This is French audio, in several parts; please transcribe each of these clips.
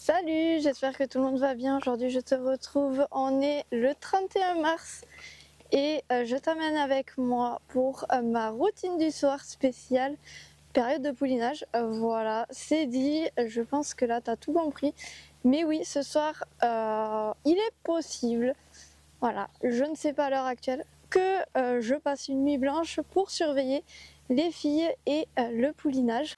Salut, j'espère que tout le monde va bien. Aujourd'hui je te retrouve, on est le 31 mars et je t'amène avec moi pour ma routine du soir spéciale période de poulinage. Voilà, c'est dit, je pense que là tu as tout compris. Mais oui, ce soir il est possible, voilà, je ne sais pas à l'heure actuelle, que je passe une nuit blanche pour surveiller les filles et le poulinage.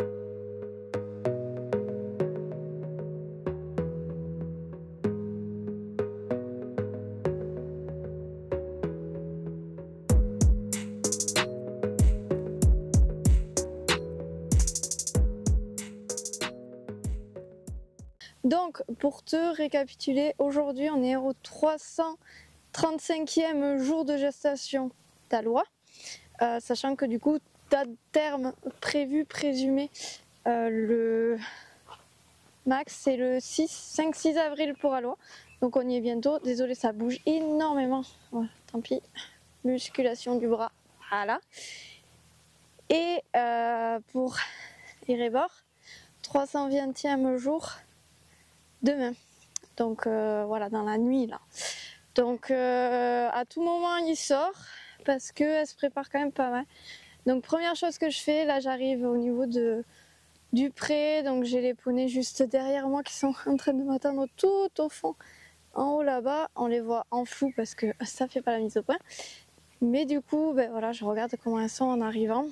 Donc, pour te récapituler, aujourd'hui on est au 335e jour de gestation d'Alois, sachant que du coup, date terme prévu, présumé, le max c'est le 5-6 avril pour Alois, donc on y est bientôt. Désolé, ça bouge énormément, voilà, tant pis, musculation du bras, voilà. Et pour Erebor, 320e jour demain, donc voilà, dans la nuit là. Donc à tout moment il sort parce qu'elle se prépare quand même pas mal. Donc première chose que je fais, là j'arrive au niveau du pré, donc j'ai les poneys juste derrière moi qui sont en train de m'attendre tout au fond, en haut là-bas. On les voit en flou parce que ça fait pas la mise au point, mais du coup ben voilà, je regarde comment elles sont en arrivant.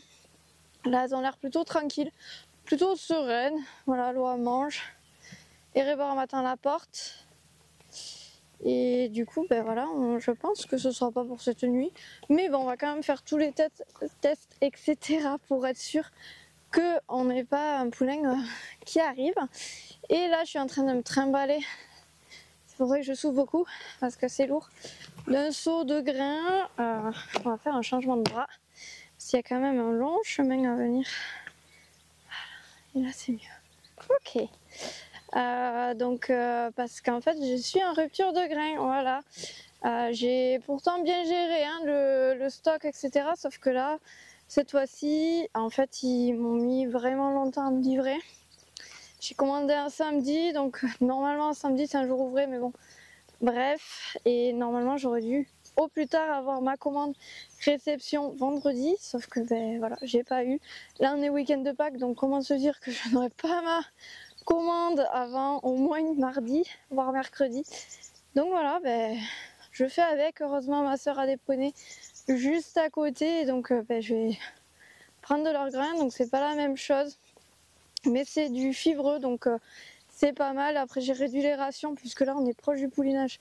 Là elles ont l'air plutôt tranquilles, plutôt sereines. Voilà, Loa mange. Erebor m'attend à la porte. Et du coup, ben voilà, je pense que ce sera pas pour cette nuit. Mais bon, on va quand même faire tous les tests, etc. pour être sûr qu'on n'ait pas un poulain qui arrive. Et là, je suis en train de me trimballer. C'est pour ça que je souffle beaucoup, parce que c'est lourd. D'un seau de grains, on va faire un changement de bras. Parce qu'il y a quand même un long chemin à venir. Voilà. Et là, c'est mieux. Ok. Parce qu'en fait je suis en rupture de grains, voilà. J'ai pourtant bien géré hein, le stock, etc. Sauf que là, cette fois-ci, en fait, ils m'ont mis vraiment longtemps à me livrer. J'ai commandé un samedi, donc normalement un samedi c'est un jour ouvré, mais bon, bref. Et normalement j'aurais dû au plus tard avoir ma commande réception vendredi, sauf que ben voilà, j'ai pas eu. Là on est week-end de Pâques, donc comment se dire que je n'aurai pas ma commande avant au moins mardi, voire mercredi. Donc voilà, ben, je fais avec. Heureusement ma soeur a des poneys juste à côté, et donc ben, je vais prendre de leur grain, donc c'est pas la même chose, mais c'est du fibreux, donc c'est pas mal. Après j'ai réduit les rations puisque là on est proche du poulinage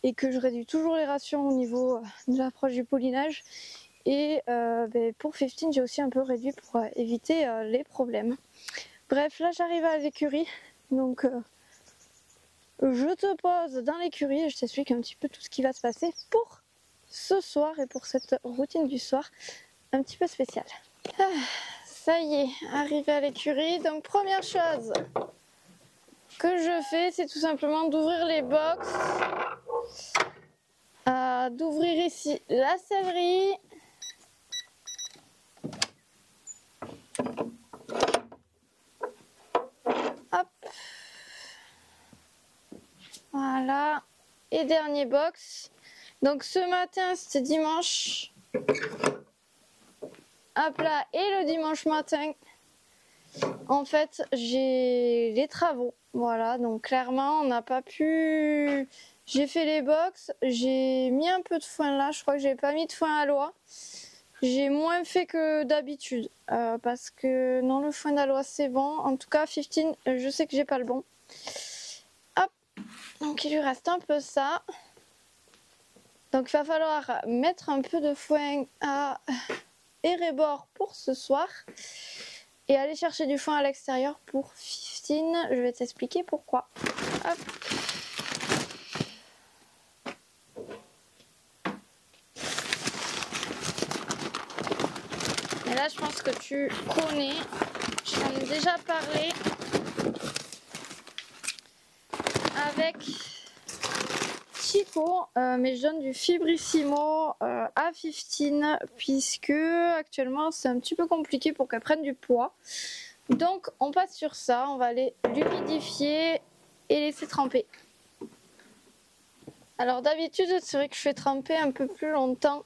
et que je réduis toujours les rations au niveau de l'approche du poulinage. Et ben, pour 15 j'ai aussi un peu réduit pour éviter les problèmes. Bref, là j'arrive à l'écurie, donc je te pose dans l'écurie et je t'explique un petit peu tout ce qui va se passer pour ce soir et pour cette routine du soir un petit peu spéciale. Ça y est, arrivé à l'écurie. Donc première chose que je fais, c'est tout simplement d'ouvrir les box, d'ouvrir ici la sellerie. Hop. Voilà. Et dernier box. Donc ce matin, c'était dimanche. Hop là. Et le dimanche matin, en fait, j'ai les travaux. Voilà. Donc clairement, on n'a pas pu... J'ai fait les box. J'ai mis un peu de foin là. Je crois que j'ai pas mis de foin à Loa. J'ai moins fait que d'habitude. Parce que non, le foin d'Alois c'est bon. En tout cas, 15, je sais que j'ai pas le bon. Hop. Donc il lui reste un peu ça. Donc il va falloir mettre un peu de foin à Erebor pour ce soir. Et aller chercher du foin à l'extérieur pour 15. Je vais t'expliquer pourquoi. Hop. Et là je pense que tu connais. Je t'en ai déjà parlé avec Chico, mais je donne du Fibrissimo à 15 puisque actuellement c'est un petit peu compliqué pour qu'elle prenne du poids. Donc on passe sur ça, on va aller l'humidifier et laisser tremper. Alors d'habitude c'est vrai que je fais tremper un peu plus longtemps.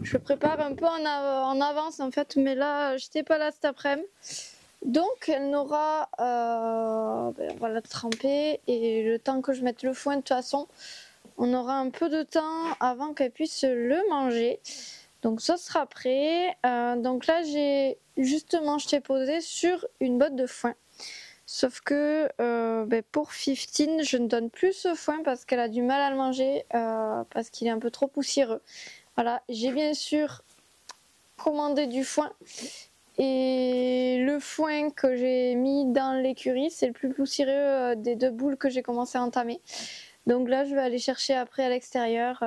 Je prépare un peu en avance en fait, mais là j'étais pas là cet après-midi. Donc elle n'aura, on va la tremper et le temps que je mette le foin de toute façon, on aura un peu de temps avant qu'elle puisse le manger. Donc ça sera prêt. Donc là je t'ai posé sur une botte de foin. Sauf que pour 15, je ne donne plus ce foin parce qu'elle a du mal à le manger, parce qu'il est un peu trop poussiéreux. Voilà, j'ai bien sûr commandé du foin. Et le foin que j'ai mis dans l'écurie, c'est le plus poussiéreux des 2 boules que j'ai commencé à entamer. Donc là, je vais aller chercher après à l'extérieur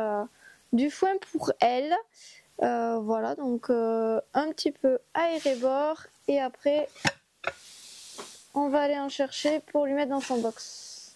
du foin pour elle. Voilà, donc un petit peu à Erebor et après on va aller en chercher pour lui mettre dans son box.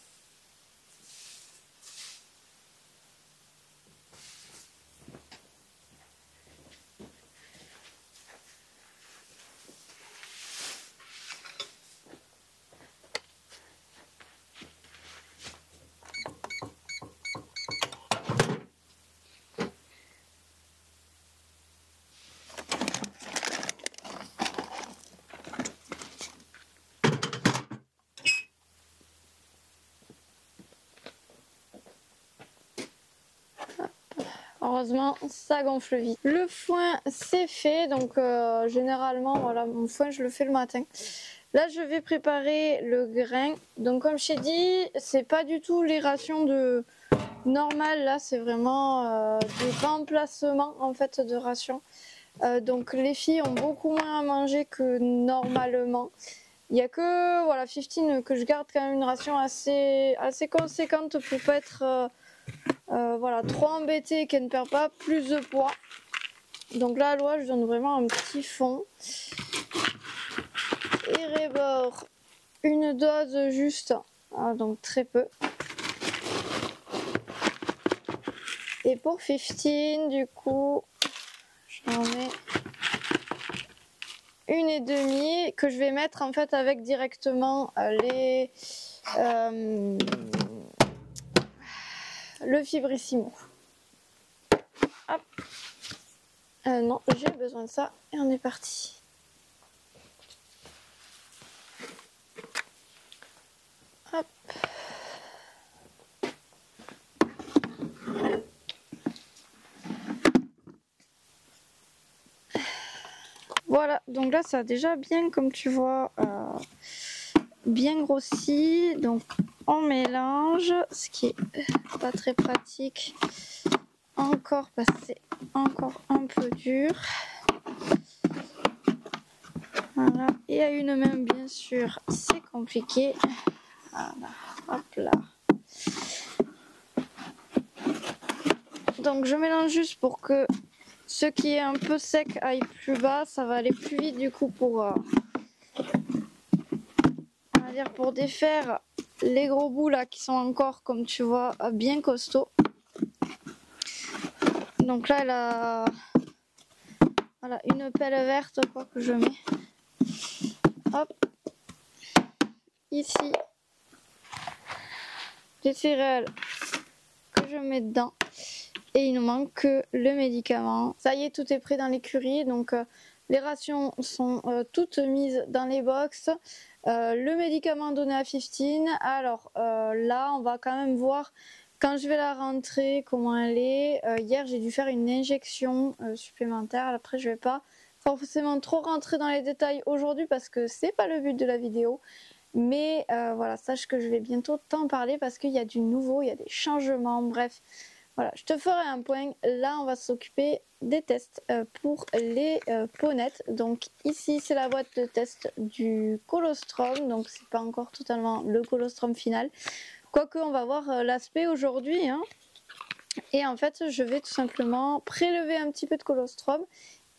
Heureusement, ça gonfle vite. Le foin, c'est fait. Donc, généralement, voilà, mon foin, je le fais le matin. Là, je vais préparer le grain. Donc, comme je t'ai dit, c'est pas du tout les rations de normales. Là, c'est vraiment du remplacement, en fait, de rations. Donc, les filles ont beaucoup moins à manger que normalement. Il n'y a que, voilà, 15 que je garde quand même une ration assez conséquente pour pas être... voilà, trop embêtée qu'elle ne perd pas plus de poids. Donc là, à l'oie, je donne vraiment un petit fond. Erebor, une dose juste, donc très peu. Et pour 15, du coup, j'en mets 1,5 que je vais mettre en fait avec directement le Fibrissimo. Hop. Non, j'ai besoin de ça et on est parti. Hop. Voilà, donc là ça a déjà bien, comme tu vois, bien grossi. Donc on mélange, ce qui est pas très pratique encore parce que c'est encore un peu dur. Voilà, et à une main bien sûr c'est compliqué. Voilà, hop là. Donc je mélange juste pour que ce qui est un peu sec aille plus bas, ça va aller plus vite du coup pour on va dire pour défaire les gros bouts là qui sont encore, comme tu vois, bien costauds. Donc là elle a voilà, une pelle verte quoi que je mets. Hop. Ici les céréales que je mets dedans. Et il nous manque que le médicament. Ça y est, tout est prêt dans l'écurie. Donc les rations sont toutes mises dans les box. Le médicament donné à 15. Alors là, on va quand même voir quand je vais la rentrer comment elle est. Hier, j'ai dû faire une injection supplémentaire. Après, je vais pas forcément trop rentrer dans les détails aujourd'hui parce que c'est pas le but de la vidéo. Mais voilà, sache que je vais bientôt t'en parler parce qu'il y a du nouveau, il y a des changements, bref. Voilà, je te ferai un point. Là, on va s'occuper des tests pour les ponettes. Donc ici, c'est la boîte de test du colostrum. Donc c'est pas encore totalement le colostrum final. Quoique, on va voir l'aspect aujourd'hui. Hein. Et en fait, je vais tout simplement prélever un petit peu de colostrum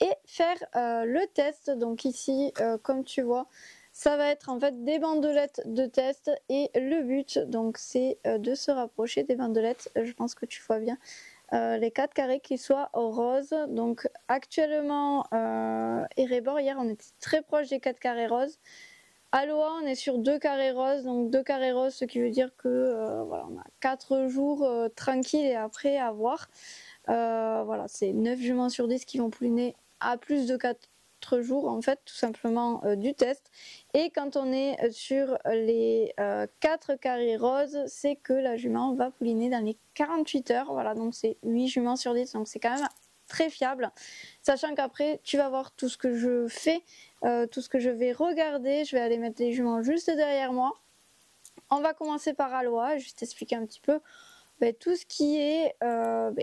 et faire le test. Donc ici, comme tu vois, ça va être en fait des bandelettes de test et le but donc c'est de se rapprocher des bandelettes, je pense que tu vois bien, les 4 carrés qui soient roses. Donc actuellement Erebor, hier on était très proche des 4 carrés roses. Aloha, on est sur 2 carrés roses, donc 2 carrés roses, ce qui veut dire que voilà, on a 4 jours tranquilles et après à voir. Voilà, c'est 9 juments sur 10 qui vont pouliner à plus de 4 jours en fait, tout simplement du test. Et quand on est sur les 4 carrés roses, c'est que la jument va pouliner dans les 48 heures. Voilà, donc c'est 8 juments sur 10, donc c'est quand même très fiable. Sachant qu'après, tu vas voir tout ce que je fais, tout ce que je vais regarder. Je vais aller mettre les juments juste derrière moi. On va commencer par Aloha, je vais t'expliquer un petit peu tout ce qui est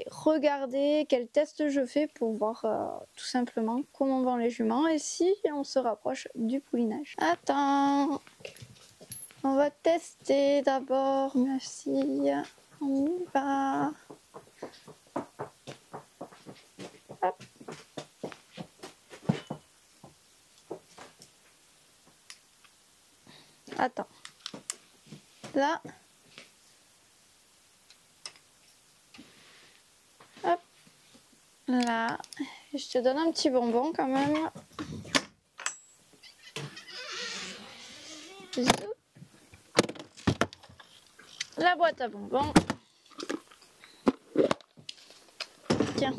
regarder quel test je fais pour voir tout simplement comment vont les juments et si on se rapproche du poulinage. Attends, on va tester d'abord, merci, on y va. Hop. Attends, là. Hop, là, je te donne un petit bonbon quand même. La boîte à bonbons. Tiens.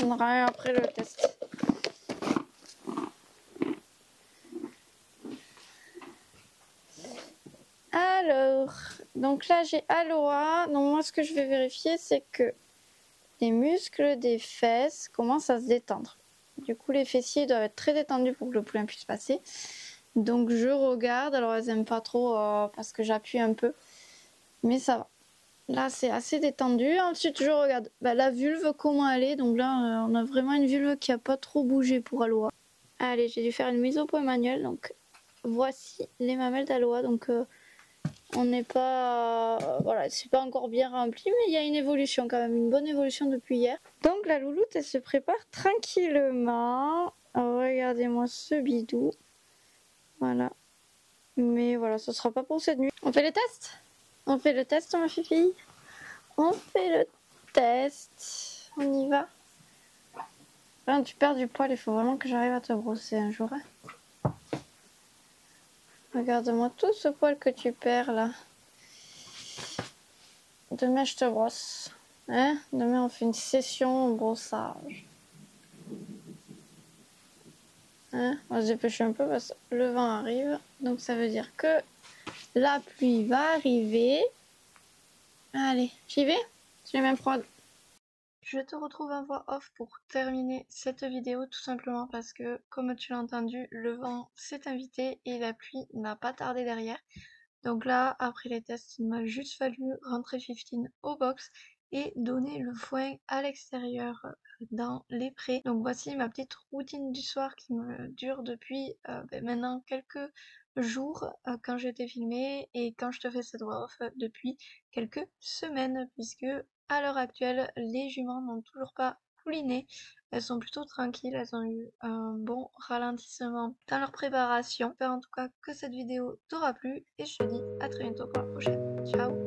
On donnera un après le test. Alors, donc là j'ai Aloha. Donc moi ce que je vais vérifier c'est que les muscles des fesses commencent à se détendre. Du coup les fessiers doivent être très détendus pour que le poulain puisse passer. Donc je regarde, alors elles n'aiment pas trop parce que j'appuie un peu. Mais ça va. Là c'est assez détendu. Ensuite je regarde la vulve, comment elle est. Donc là on a vraiment une vulve qui n'a pas trop bougé pour Aloha. Allez, j'ai dû faire une mise au point manuelle. Donc voici les mamelles d'Aloha. Donc on n'est pas, voilà, c'est pas encore bien rempli, mais il y a une évolution quand même, une bonne évolution depuis hier. Donc la louloute, elle se prépare tranquillement. Regardez-moi ce bidou. Voilà. Mais voilà, ce sera pas pour cette nuit. On fait le test? On fait le test, ma fille? On fait le test. On y va. Quand tu perds du poil, il faut vraiment que j'arrive à te brosser un jour. Hein. Regarde-moi tout ce poil que tu perds là. Demain, je te brosse. Hein? Demain, on fait une session brossage. Hein? On va se dépêcher un peu parce que le vent arrive. Donc, ça veut dire que la pluie va arriver. Allez, j'y vais? Je les mets froide. Je te retrouve en voix off pour terminer cette vidéo tout simplement parce que, comme tu l'as entendu, le vent s'est invité et la pluie n'a pas tardé derrière. Donc là, après les tests, il m'a juste fallu rentrer 15 au box et donner le foin à l'extérieur dans les prés. Donc voici ma petite routine du soir qui me dure depuis maintenant quelques jours quand je t'ai filmé et quand je te fais cette voix off depuis quelques semaines puisque à l'heure actuelle les juments n'ont toujours pas pouliné. Elles sont plutôt tranquilles, elles ont eu un bon ralentissement dans leur préparation. J'espère en tout cas que cette vidéo t'aura plu et je te dis à très bientôt pour la prochaine. Ciao!